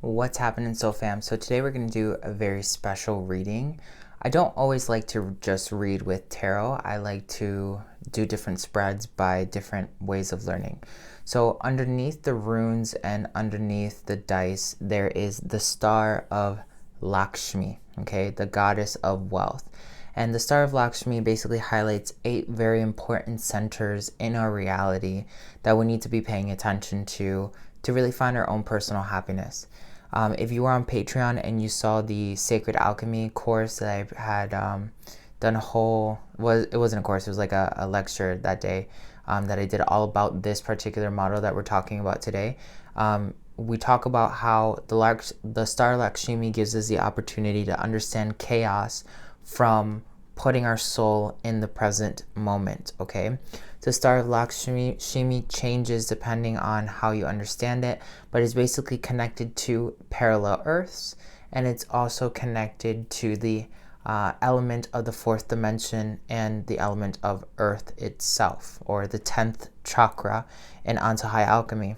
What's happening, Soul Fam? So today we're going to do a very special reading. I don't always like to just read with tarot. I like to do different spreads by different ways of learning. So underneath the runes and underneath the dice, there is the star of Lakshmi, okay, the goddess of wealth. And the star of Lakshmi basically highlights 8 very important centers in our reality that we need to be paying attention to really find our own personal happiness. If you were on Patreon and you saw the Sacred Alchemy course that I had done it wasn't a course, it was like a lecture that day that I did all about this particular model that we're talking about today. We talk about how the star Lakshmi gives us the opportunity to understand chaos from putting our soul in the present moment, okay? The star of Lakshmi changes depending on how you understand it, but it's basically connected to parallel earths, and it's also connected to the element of the 4th dimension and the element of earth itself, or the 10th chakra in Antojai Alchemy.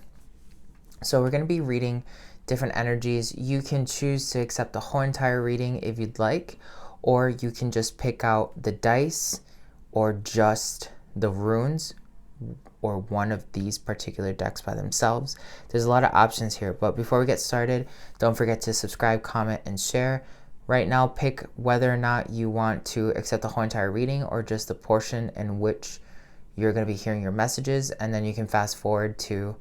So we're going to be reading different energies. You can choose to accept the whole entire reading if you'd like, or you can just pick out the dice or just the runes or one of these particular decks by themselves. There's a lot of options here, but before we get started, don't forget to subscribe, comment, and share. Right now, pick whether or not you want to accept the whole entire reading or just the portion in which you're going to be hearing your messages, and then you can fast forward to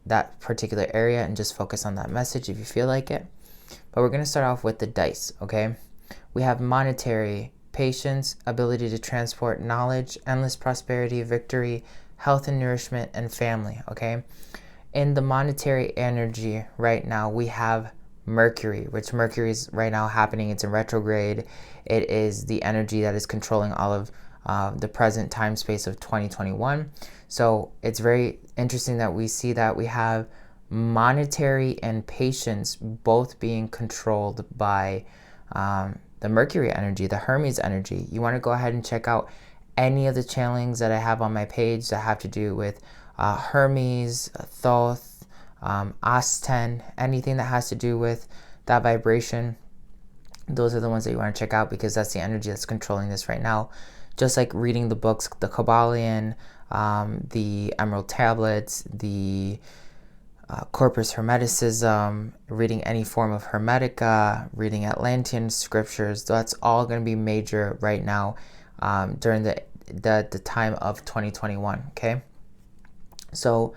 that particular area and just focus on that message if you feel like it. But we're going to start off with the dice, okay? We have monetary, patience, ability to transport knowledge, endless prosperity, victory, health and nourishment, and family, okay? In the monetary energy right now, we have Mercury, which Mercury is right now happening. It's in retrograde. It is the energy that is controlling all of the present time space of 2021. So it's very interesting that we see that we have monetary and patience both being controlled by the Mercury energy, the Hermes energy. You want to go ahead and check out any of the channelings that I have on my page that have to do with Hermes, Thoth, Ascension, anything that has to do with that vibration. Those are the ones that you want to check out because that's the energy that's controlling this right now. Just like reading the books, the Kabbalion, the Emerald Tablets, the Corpus Hermeticism, reading any form of Hermetica, reading Atlantean scriptures, that's all going to be major right now during the time of 2021, okay? So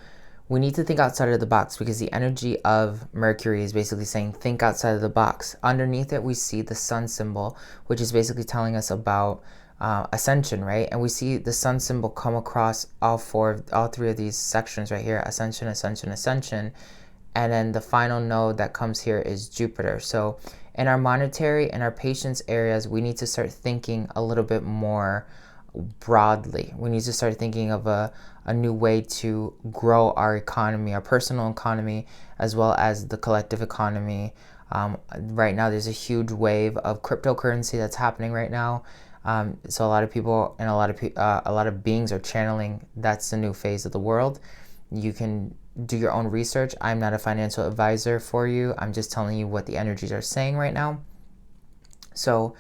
we need to think outside of the box because the energy of Mercury is basically saying think outside of the box. Underneath it, we see the sun symbol, which is basically telling us about Ascension, right? And we see the sun symbol come across all 3 of these sections right here: Ascension, Ascension, Ascension. And then the final node that comes here is Jupiter. So in our monetary and our patience areas, we need to start thinking a little bit more broadly. We need to start thinking of a new way to grow our economy, our personal economy, as well as the collective economy. Right now, there's a huge wave of cryptocurrency that's happening right now. So a lot of people and a lot of beings are channeling that's the new phase of the world. You can do your own research. I'm not a financial advisor for you. I'm just telling you what the energies are saying right now. So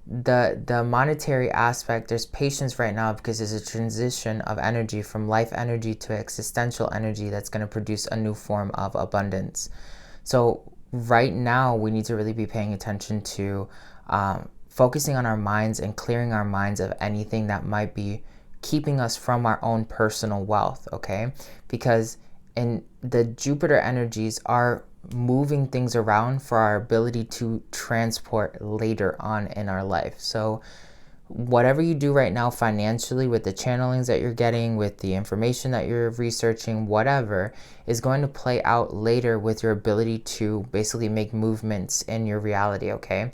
the monetary aspect, there's patience right now because there's a transition of energy from life energy to existential energy that's going to produce a new form of abundance. So right now we need to really be paying attention to focusing on our minds and clearing our minds of anything that might be keeping us from our own personal wealth, okay? Because in the Jupiter energies are moving things around for our ability to transport later on in our life. So whatever you do right now financially with the channelings that you're getting, with the information that you're researching, whatever, is going to play out later with your ability to basically make movements in your reality, okay?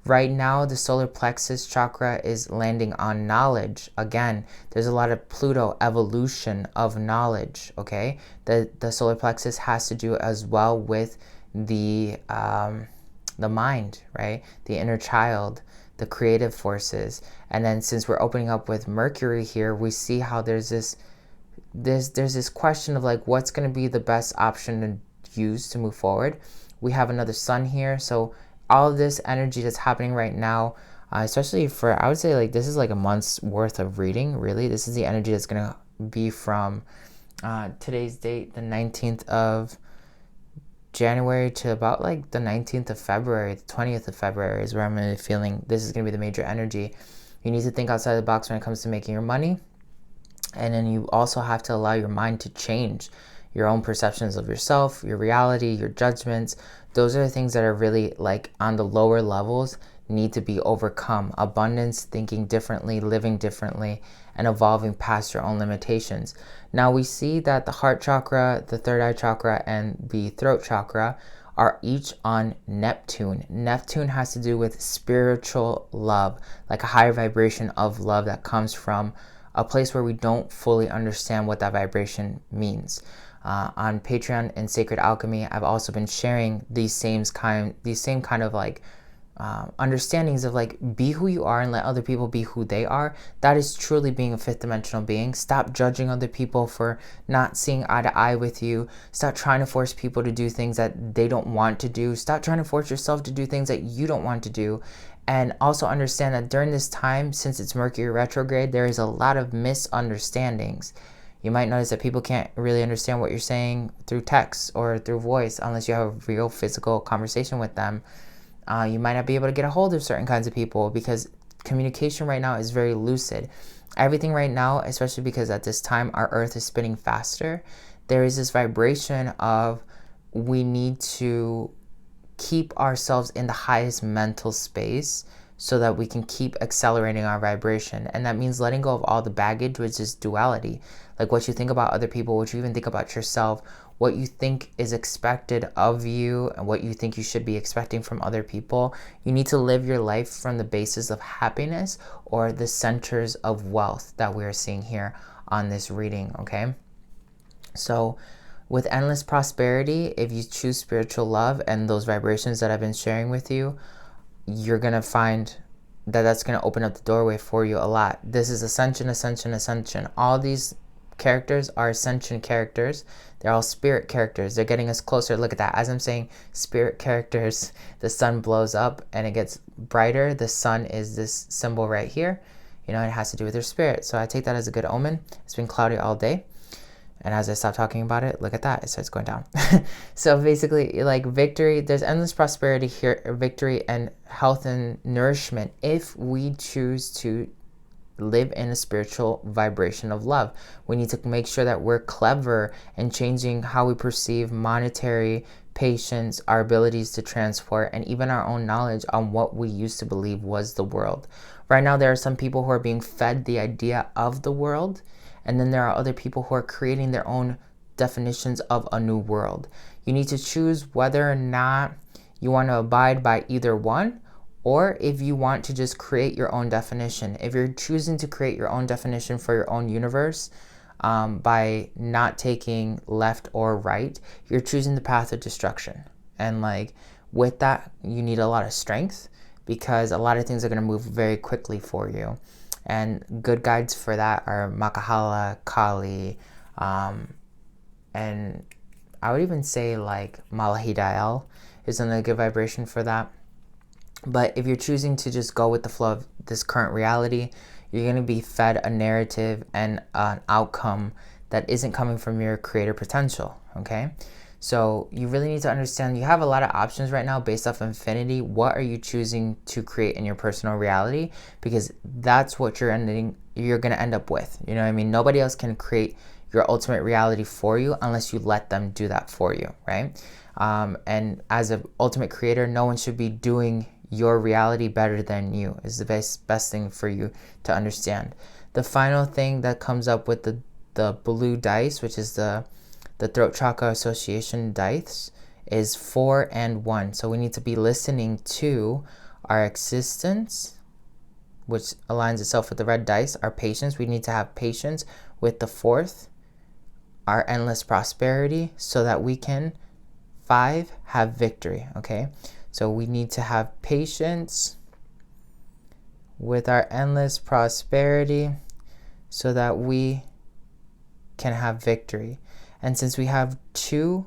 Right now, the solar plexus chakra is landing on knowledge. Again, there's a lot of Pluto evolution of knowledge, okay? The solar plexus has to do as well with the mind, right? The inner child, the creative forces. And then since we're opening up with Mercury here, we see how there's this question of like, what's going to be the best option to use to move forward. We have another sun here. So all of this energy that's happening right now, especially for, I would say like this is like a month's worth of reading, really. This is the energy that's going to be from today's date, the 19th of January, to about like the 19th of February, the 20th of February is where I'm really feeling this is going to be the major energy. You need to think outside the box when it comes to making your money. And then you also have to allow your mind to change your own perceptions of yourself, your reality, your judgments. Those are the things that are really like on the lower levels need to be overcome. Abundance, thinking differently, living differently, and evolving past your own limitations. Now we see that the heart chakra, the third eye chakra, and the throat chakra are each on Neptune. Neptune has to do with spiritual love, like a higher vibration of love that comes from a place where we don't fully understand what that vibration means. On Patreon and Sacred Alchemy, I've also been sharing these same kind of like understandings of like, be who you are and let other people be who they are. That is truly being a fifth dimensional being. Stop judging other people for not seeing eye to eye with you. Stop trying to force people to do things that they don't want to do. Stop trying to force yourself to do things that you don't want to do. And also understand that during this time, since it's Mercury retrograde, there is a lot of misunderstandings. You might notice that people can't really understand what you're saying through text or through voice unless you have a real physical conversation with them. You might not be able to get a hold of certain kinds of people because communication right now is very lucid. Everything right now, especially because at this time our Earth is spinning faster, there is this vibration of we need to keep ourselves in the highest mental space so that we can keep accelerating our vibration. And that means letting go of all the baggage, which is duality. Like what you think about other people, what you even think about yourself, what you think is expected of you, and what you think you should be expecting from other people. You need to live your life from the basis of happiness or the centers of wealth that we're seeing here on this reading, okay? So with endless prosperity, if you choose spiritual love and those vibrations that I've been sharing with you, you're going to find that that's going to open up the doorway for you a lot. This is Ascension, Ascension, Ascension. All these characters are Ascension characters. They're all spirit characters. They're getting us closer. Look at that. As I'm saying, spirit characters, the sun blows up and it gets brighter. The sun is this symbol right here. You know, it has to do with your spirit. So I take that as a good omen. It's been cloudy all day. And as I stop talking about it, look at that, it starts going down. So basically, like victory, there's endless prosperity here, victory and health and nourishment if we choose to live in a spiritual vibration of love. We need to make sure that we're clever in changing how we perceive monetary, patience, our abilities to transport, and even our own knowledge on what we used to believe was the world. Right now, there are some people who are being fed the idea of the world, and then there are other people who are creating their own definitions of a new world. You need to choose whether or not you want to abide by either one, or if you want to just create your own definition. If you're choosing to create your own definition for your own universe by not taking left or right, you're choosing the path of destruction. And like with that, you need a lot of strength because a lot of things are going to move very quickly for you. And good guides for that are Makahala, Kali, and I would even say like Malahidael is another good vibration for that. But if you're choosing to just go with the flow of this current reality, you're going to be fed a narrative and an outcome that isn't coming from your creator potential, okay? So you really need to understand you have a lot of options right now based off infinity. What are you choosing to create in your personal reality? Because that's what you're going to end up with. You know what I mean? Nobody else can create your ultimate reality for you unless you let them do that for you, right? And as an ultimate creator, no one should be doing your reality better than you is the best thing for you to understand. The final thing that comes up with the blue dice, which is the throat chakra association dice, is 4 and 1. So we need to be listening to our existence, which aligns itself with the red dice, our patience. We need to have patience with the 4th, our endless prosperity, so that we can 5 have victory, okay? So we need to have patience with our endless prosperity so that we can have victory. And since we have 2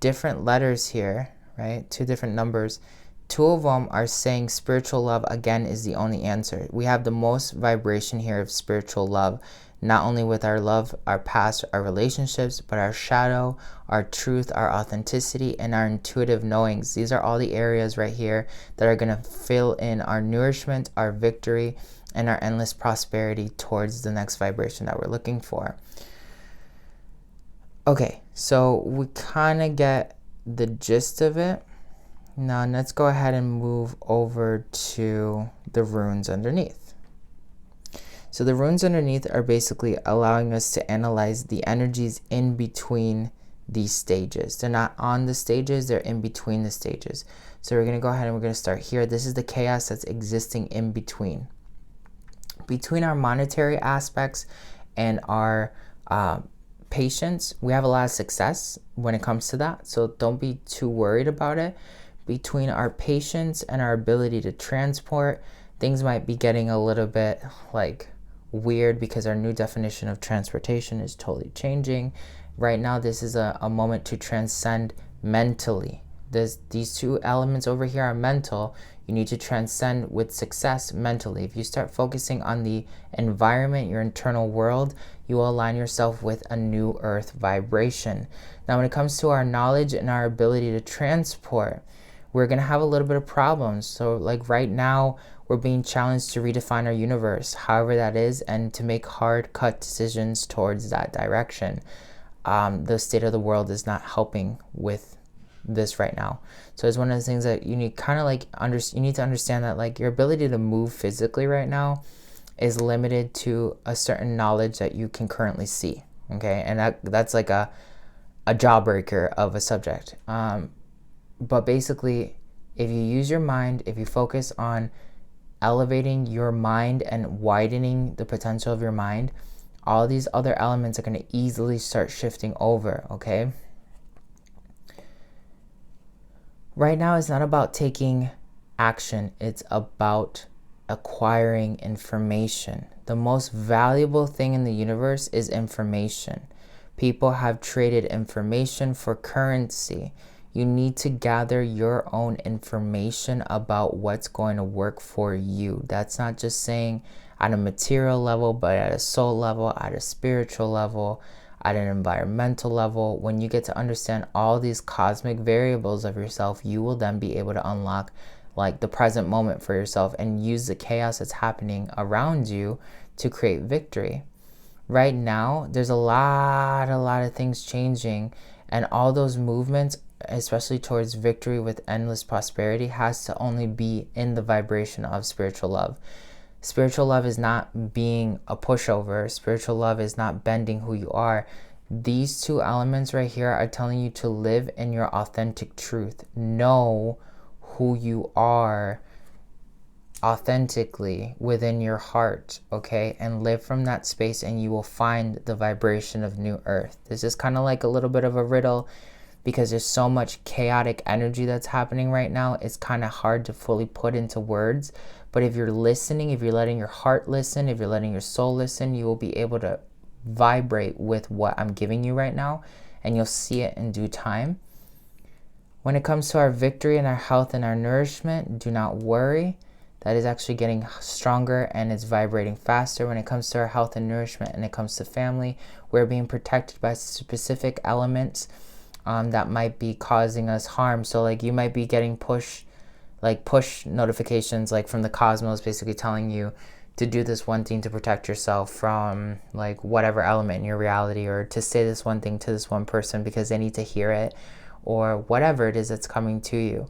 different letters here, right? Two different numbers. Two of them are saying spiritual love, again, is the only answer. We have the most vibration here of spiritual love, not only with our love, our past, our relationships, but our shadow, our truth, our authenticity, and our intuitive knowings. These are all the areas right here that are going to fill in our nourishment, our victory, and our endless prosperity towards the next vibration that we're looking for. Okay, so we kind of get the gist of it. Now let's go ahead and move over to the runes underneath. So the runes underneath are basically allowing us to analyze the energies in between these stages. They're not on the stages, they're in between the stages. So we're going to go ahead and we're going to start here. This is the chaos that's existing in between. Between our monetary aspects and our patience, we have a lot of success when it comes to that. So don't be too worried about it. Between our patience and our ability to transport, things might be getting a little bit like weird because our new definition of transportation is totally changing. Right now, this is a moment to transcend mentally. These two elements over here are mental. You need to transcend with success mentally. If you start focusing on the environment, your internal world, you will align yourself with a new earth vibration. Now, when it comes to our knowledge and our ability to transport, we're going to have a little bit of problems. So like right now, we're being challenged to redefine our universe, however that is, and to make hard cut decisions towards that direction. The state of the world is not helping with this right now. So it's one of the things that you need kind of like you need to understand that like your ability to move physically right now is limited to a certain knowledge that you can currently see. Okay, and that's like a jawbreaker of a subject. But basically, if you use your mind, if you focus on elevating your mind and widening the potential of your mind, all these other elements are going to easily start shifting over, okay? Right now, it's not about taking action. It's about acquiring information. The most valuable thing in the universe is information. People have traded information for currency. You need to gather your own information about what's going to work for you. That's not just saying at a material level, but at a soul level, at a spiritual level, at an environmental level. When you get to understand all these cosmic variables of yourself, you will then be able to unlock like the present moment for yourself and use the chaos that's happening around you to create victory. Right now, there's a lot of things changing, and all those movements, especially towards victory with endless prosperity, has to only be in the vibration of spiritual love. Spiritual love is not being a pushover. Spiritual love is not bending who you are. These two elements right here are telling you to live in your authentic truth. Know who you are authentically within your heart, okay? And live from that space, and you will find the vibration of new earth. This is kind of like a little bit of a riddle, because there's so much chaotic energy that's happening right now. It's kind of hard to fully put into words. But if you're listening, if you're letting your heart listen, if you're letting your soul listen, you will be able to vibrate with what I'm giving you right now, and you'll see it in due time. When it comes to our victory and our health and our nourishment, do not worry. That is actually getting stronger, and it's vibrating faster. When it comes to our health and nourishment and it comes to family, we're being protected by specific elements that might be causing us harm. So like you might be getting push notifications like from the cosmos, basically telling you to do this one thing to protect yourself from like whatever element in your reality, or to say this one thing to this one person because they need to hear it, or whatever it is that's coming to you.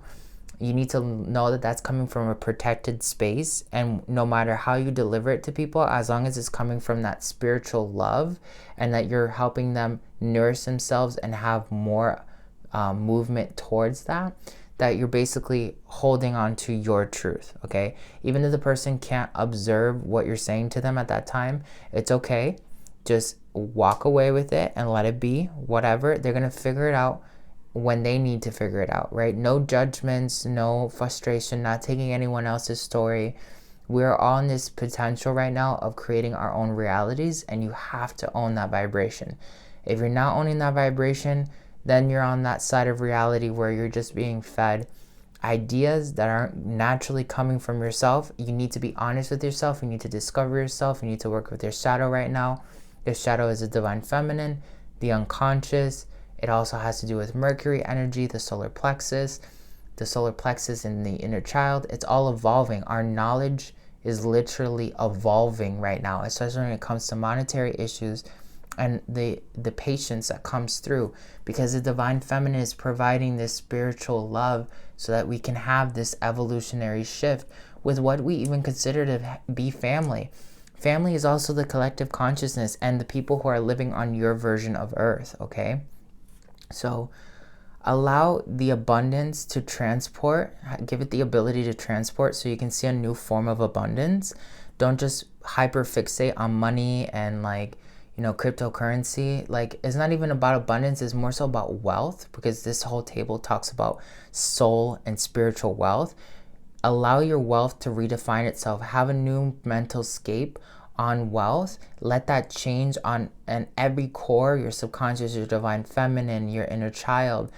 You need to know that that's coming from a protected space, and no matter how you deliver it to people, as long as it's coming from that spiritual love and that you're helping them nourish themselves and have more movement towards that, that you're basically holding on to your truth, okay? Even if the person can't observe what you're saying to them at that time, it's okay. Just walk away with it and let it be, whatever. They're gonna figure it out when they need to figure it out, right? No judgments, no frustration, not taking anyone else's story. We're on this potential right now of creating our own realities, and you have to own that vibration. If you're not owning that vibration, then you're on that side of reality where you're just being fed ideas that aren't naturally coming from yourself. You need to be honest with yourself. You need to discover yourself. You need to work with your shadow right now. Your shadow is the divine feminine, the unconscious. It also has to do with Mercury energy, the solar plexus in the inner child. It's all evolving. Our knowledge is literally evolving right now, especially when it comes to monetary issues and the patience that comes through, because the divine feminine is providing this spiritual love so that we can have this evolutionary shift with what we even consider to be family. Family is also the collective consciousness and the people who are living on your version of Earth, okay? So allow the abundance to transport, give it the ability to transport so you can see a new form of abundance. Don't just hyper fixate on money and cryptocurrency. Like, it's not even about abundance, it's more so about wealth, because this whole table talks about soul and spiritual wealth. Allow your wealth to redefine itself. Have a new mental scape on wealth. Let that change on every core, your subconscious, your divine feminine, your inner child,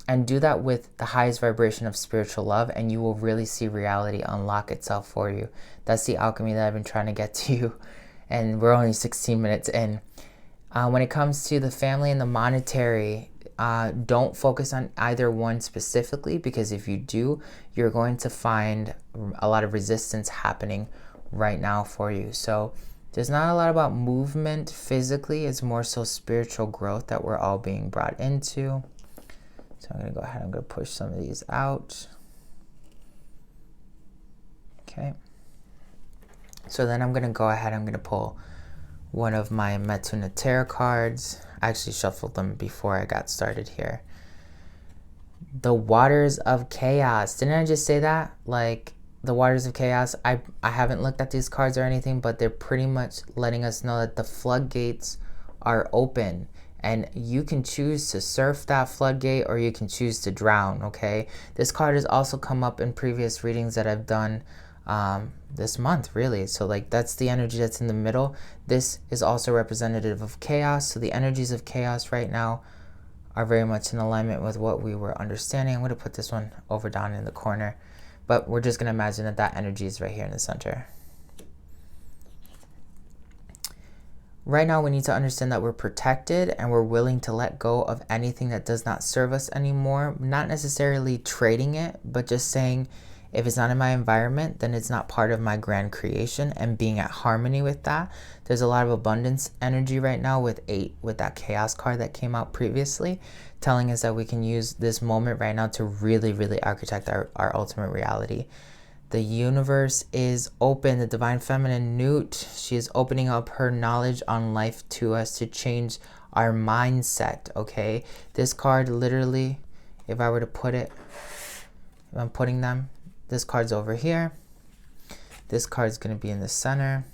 and do that with the highest vibration of spiritual love, and you will really see reality unlock itself for you. That's the alchemy that I've been trying to get to you, and we're only 16 minutes in. When it comes to the family and the monetary, don't focus on either one specifically, because if you do, you're going to find a lot of resistance happening right now for you. So there's not a lot about movement physically. It's more so spiritual growth that we're all being brought into. So I'm going to go ahead, I'm going to push some of these out. Okay. So then I'm going to go ahead, I'm going to pull one of my Metuna Tarot cards. I actually shuffled them before I got started here. The Waters of Chaos. Didn't I just say that? Like, the Waters of Chaos. I haven't looked at these cards or anything, but they're pretty much letting us know that the floodgates are open. And you can choose to surf that floodgate or you can choose to drown, okay? This card has also come up in previous readings that I've done this month, really. So like, that's the energy that's in the middle. This is also representative of chaos. So the energies of chaos right now are very much in alignment with what we were understanding. I'm going to put this one over down in the corner, but we're just going to imagine that that energy is right here in the center. Right now, we need to understand that we're protected and we're willing to let go of anything that does not serve us anymore. Not necessarily trading it, but just saying, if it's not in my environment, then it's not part of my grand creation, and being at harmony with that. There's a lot of abundance energy right now with that chaos card that came out previously, telling us that we can use this moment right now to really, really architect our ultimate reality. The universe is open. The divine feminine Newt, she is opening up her knowledge on life to us to change our mindset, okay? This card literally, if I were to put it, if I'm putting them, this card's over here. This card's going to be in the center.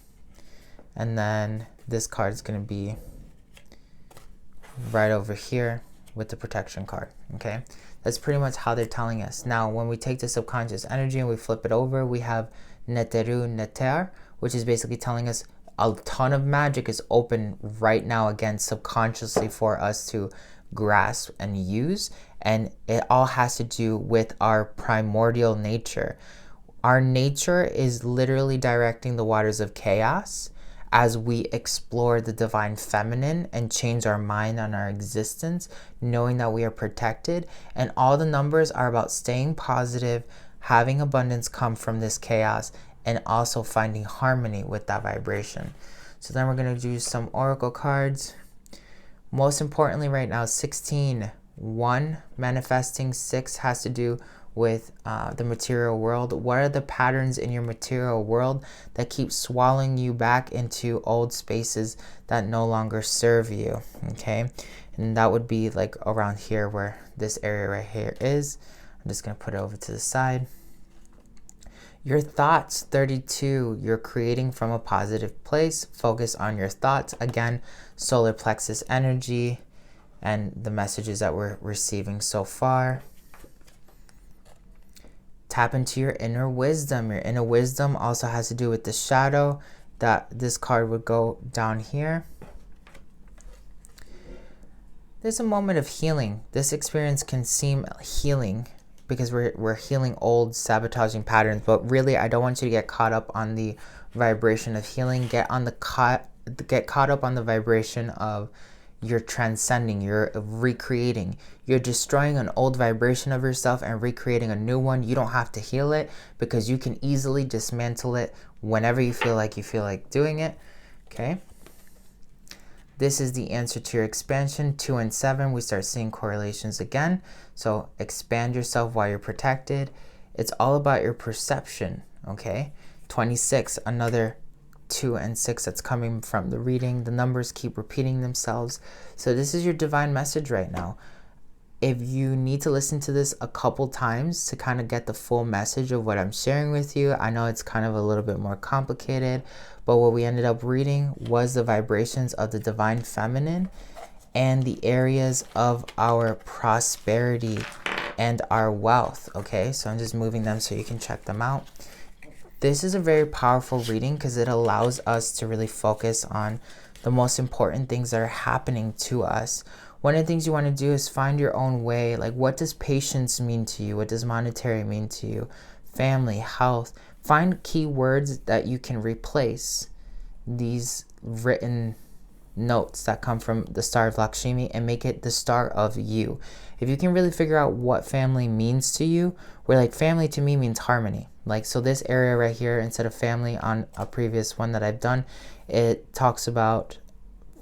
And then this card's going to be right over here with the protection card, okay? That's pretty much how they're telling us. Now, when we take the subconscious energy and we flip it over, we have Neteru Neter, which is basically telling us a ton of magic is open right now, again, subconsciously for us to grasp and use. And it all has to do with our primordial nature. Our nature is literally directing the waters of chaos as we explore the divine feminine and change our mind on our existence, knowing that we are protected. And all the numbers are about staying positive, having abundance come from this chaos, and also finding harmony with that vibration. So then we're going to do some oracle cards. Most importantly right now, 16, 1, manifesting. 6 has to do with the material world. What are the patterns in your material world that keep swallowing you back into old spaces that no longer serve you, okay? And that would be like around here where this area right here is. I'm just going to put it over to the side. Your thoughts, 32, you're creating from a positive place. Focus on your thoughts. Again, solar plexus energy and the messages that we're receiving so far. Tap into your inner wisdom. Your inner wisdom also has to do with the shadow, that this card would go down here. There's a moment of healing. This experience can seem healing because we're healing old sabotaging patterns, but really I don't want you to get caught up on the vibration of healing. Get caught up on the vibration of you're transcending, you're recreating, you're destroying an old vibration of yourself and recreating a new one. You don't have to heal it because you can easily dismantle it whenever you feel like doing it. Okay. This is the answer to your expansion. 2 and 7, we start seeing correlations again. So expand yourself while you're protected. It's all about your perception, okay? 26, another 2 and 6 that's coming from the reading. The numbers keep repeating themselves. So this is your divine message right now. If you need to listen to this a couple times to kind of get the full message of what I'm sharing with you, I know it's kind of a little bit more complicated, but what we ended up reading was the vibrations of the divine feminine and the areas of our prosperity and our wealth. Okay, so I'm just moving them so you can check them out. This is a very powerful reading because it allows us to really focus on the most important things that are happening to us. One of the things you want to do is find your own way. Like, what does patience mean to you? What does monetary mean to you? Family, health. Find key words that you can replace these written notes that come from the star of Lakshmi and make it the star of you. If you can really figure out what family means to you, where like family to me means harmony. Like, so this area right here, instead of family on a previous one that I've done, it talks about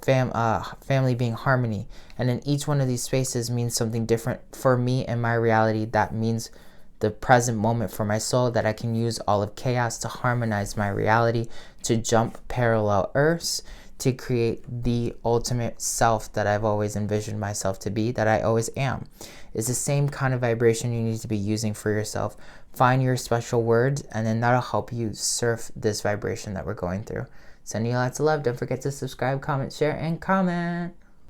family being harmony, and then each one of these spaces means something different for me and my reality. That means the present moment for my soul, that I can use all of chaos to harmonize my reality, to jump parallel earths, to create the ultimate self that I've always envisioned myself to be, that I always am. It's the same kind of vibration you need to be using for yourself. Find your special words, and then that'll help you surf this vibration that we're going through. Sending you lots of love. Don't forget to subscribe, comment, share, and comment.